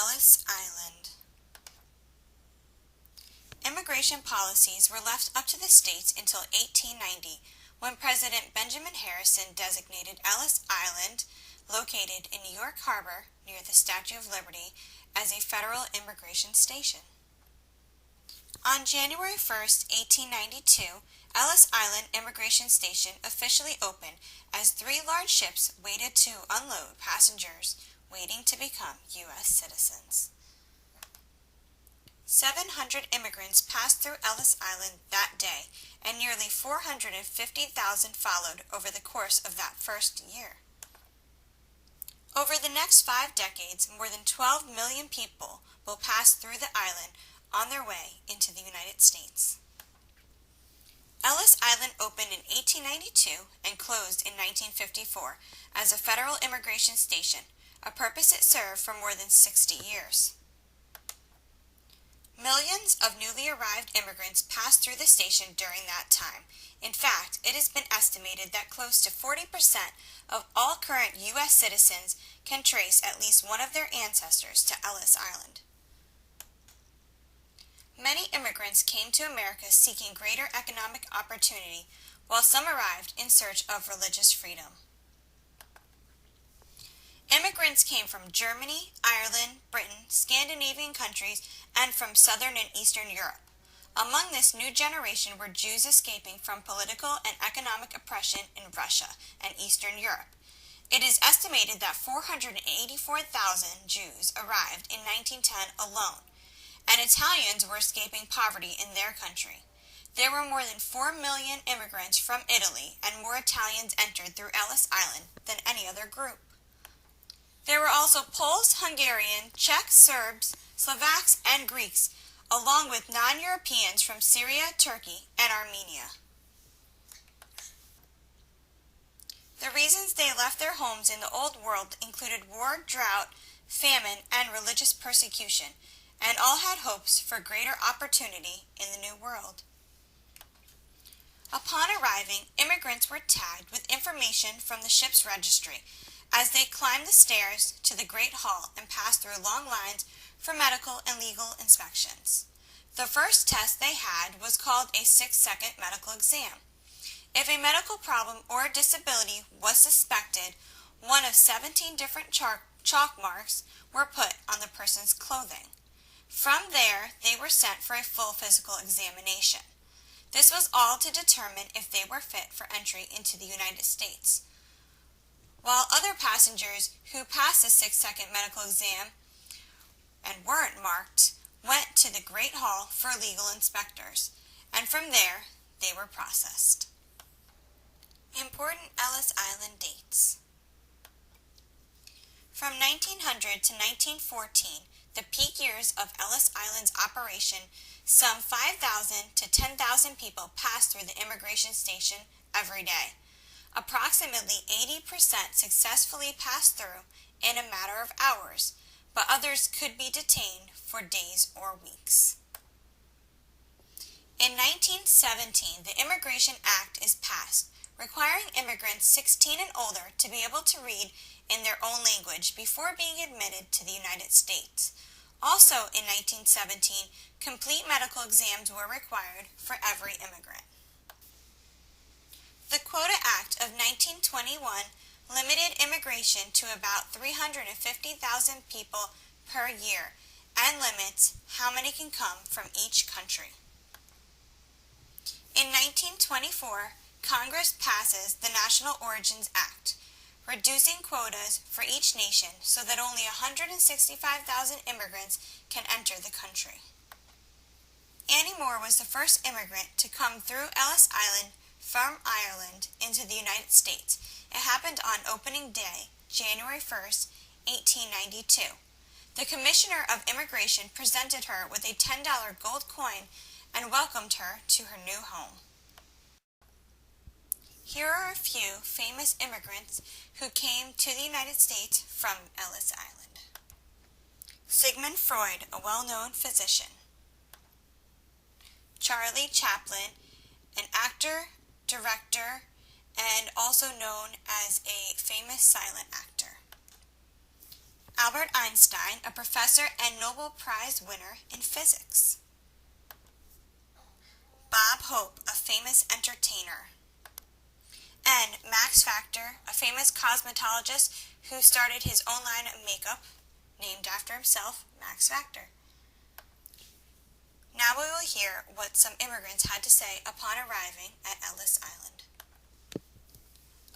Ellis Island. Immigration policies were left up to the states until 1890, when President Benjamin Harrison designated Ellis Island, located in New York Harbor near the Statue of Liberty, as a federal immigration station. On January 1st, 1892, Ellis Island Immigration Station officially opened as 3 large ships waited to unload passengers waiting to become U.S. citizens. 700 immigrants passed through Ellis Island that day, and nearly 450,000 followed over the course of that first year. Over the next 5 decades, more than 12 million people will pass through the island on their way into the United States. Ellis Island opened in 1892 and closed in 1954 as a federal immigration station, a purpose it served for more than 60 years. Millions of newly arrived immigrants passed through the station during that time. In fact, it has been estimated that close to 40% of all current U.S. citizens can trace at least one of their ancestors to Ellis Island. Many immigrants came to America seeking greater economic opportunity, while some arrived in search of religious freedom. Immigrants came from Germany, Ireland, Britain, Scandinavian countries, and from Southern and Eastern Europe. Among this new generation were Jews escaping from political and economic oppression in Russia and Eastern Europe. It is estimated that 484,000 Jews arrived in 1910 alone, and Italians were escaping poverty in their country. There were more than 4 million immigrants from Italy, and more Italians entered through Ellis Island than any other group. There were also Poles, Hungarian, Czechs, Serbs, Slovaks, and Greeks, along with non-Europeans from Syria, Turkey, and Armenia. The reasons they left their homes in the Old World included war, drought, famine, and religious persecution, and all had hopes for greater opportunity in the New World. Upon arriving, immigrants were tagged with information from the ship's registry as they climbed the stairs to the Great Hall and passed through long lines for medical and legal inspections. The first test they had was called a 6-second medical exam. If a medical problem or disability was suspected, one of 17 different chalk marks were put on the person's clothing. From there, they were sent for a full physical examination. This was all to determine if they were fit for entry into the United States. While other passengers who passed the 6-second medical exam and weren't marked went to the Great Hall for legal inspectors, and from there they were processed. Important Ellis Island dates. From 1900 to 1914, the peak years of Ellis Island's operation, some 5,000 to 10,000 people passed through the immigration station every day. Approximately 80% successfully passed through in a matter of hours, but others could be detained for days or weeks. In 1917, the Immigration Act is passed, requiring immigrants 16 and older to be able to read in their own language before being admitted to the United States. Also in 1917, complete medical exams were required for every immigrant. The Quota Act of 1921 limited immigration to about 350,000 people per year and limits how many can come from each country. In 1924, Congress passes the National Origins Act, reducing quotas for each nation so that only 165,000 immigrants can enter the country. Annie Moore was the first immigrant to come through Ellis Island from Ireland into the United States. It happened on opening day, January 1st, 1892. The Commissioner of Immigration presented her with a $10 gold coin and welcomed her to her new home. Here are a few famous immigrants who came to the United States from Ellis Island. Sigmund Freud, a well-known physician. Charlie Chaplin, an actor, director, and also known as a famous silent actor. Albert Einstein, a professor and Nobel Prize winner in physics. Bob Hope, a famous entertainer. And Max Factor, a famous cosmetologist who started his own line of makeup, named after himself, Max Factor. Now we will hear what some immigrants had to say upon arriving at Ellis Island.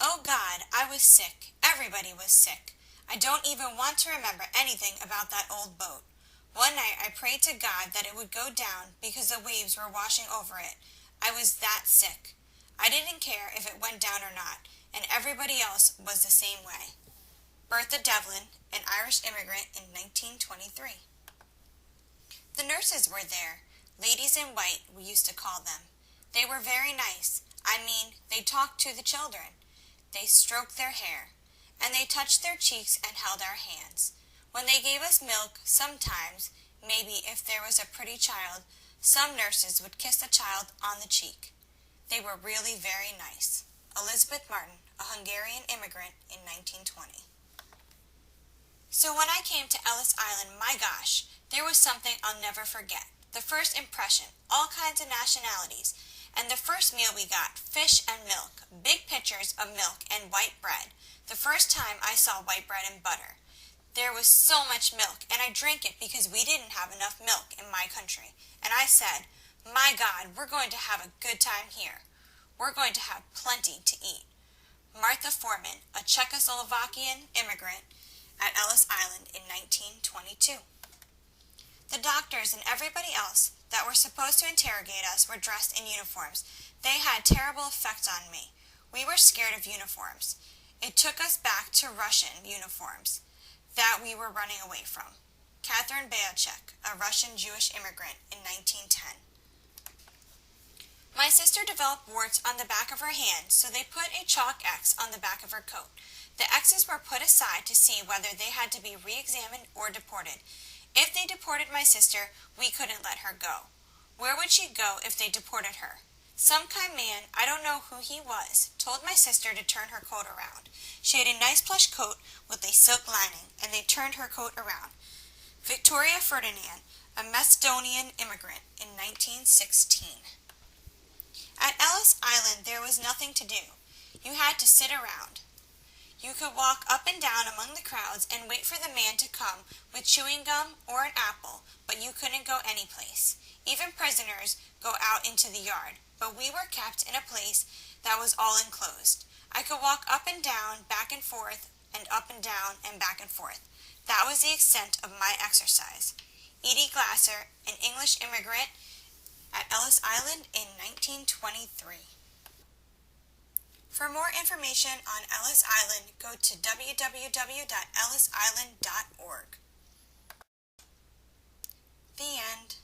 Oh God, I was sick. Everybody was sick. I don't even want to remember anything about that old boat. One night I prayed to God that it would go down because the waves were washing over it. I was that sick. I didn't care if it went down or not, and everybody else was the same way. Bertha Devlin, an Irish immigrant in 1923. The nurses were there, ladies in white, we used to call them. They were very nice. I mean, they talked to the children. They stroked their hair, and they touched their cheeks and held our hands. When they gave us milk, sometimes, maybe if there was a pretty child, some nurses would kiss the child on the cheek. They were really very nice. Elizabeth Martin, a Hungarian immigrant in 1920. So when I came to Ellis Island, my gosh, there was something I'll never forget. The first impression, all kinds of nationalities. And the first meal we got, fish and milk, big pitchers of milk and white bread. The first time I saw white bread and butter. There was so much milk, and I drank it because we didn't have enough milk in my country. And I said, my God, we're going to have a good time here. We're going to have plenty to eat. Martha Foreman, a Czechoslovakian immigrant at Ellis Island in 1922. The doctors and everybody else that were supposed to interrogate us were dressed in uniforms. They had terrible effects on me. We were scared of uniforms. It took us back to Russian uniforms that we were running away from. Catherine Bayachek, a Russian Jewish immigrant in 1910. My sister developed warts on the back of her hand, so they put a chalk X on the back of her coat. The X's were put aside to see whether they had to be re-examined or deported. If they deported my sister, we couldn't let her go. Where would she go if they deported her? Some kind man, I don't know who he was, told my sister to turn her coat around. She had a nice plush coat with a silk lining, and they turned her coat around. Victoria Ferdinand, a Macedonian immigrant in 1916. At Ellis Island there was nothing to do. You had to sit around. You could walk up and down among the crowds and wait for the man to come with chewing gum or an apple, but you couldn't go any place. Even prisoners go out into the yard, but we were kept in a place that was all enclosed. I could walk up and down, back and forth, and up and down and back and forth. That was the extent of my exercise. Edie Glasser, an English immigrant at Ellis Island in 1923. For more information on Ellis Island, go to www.ellisisland.org. The end.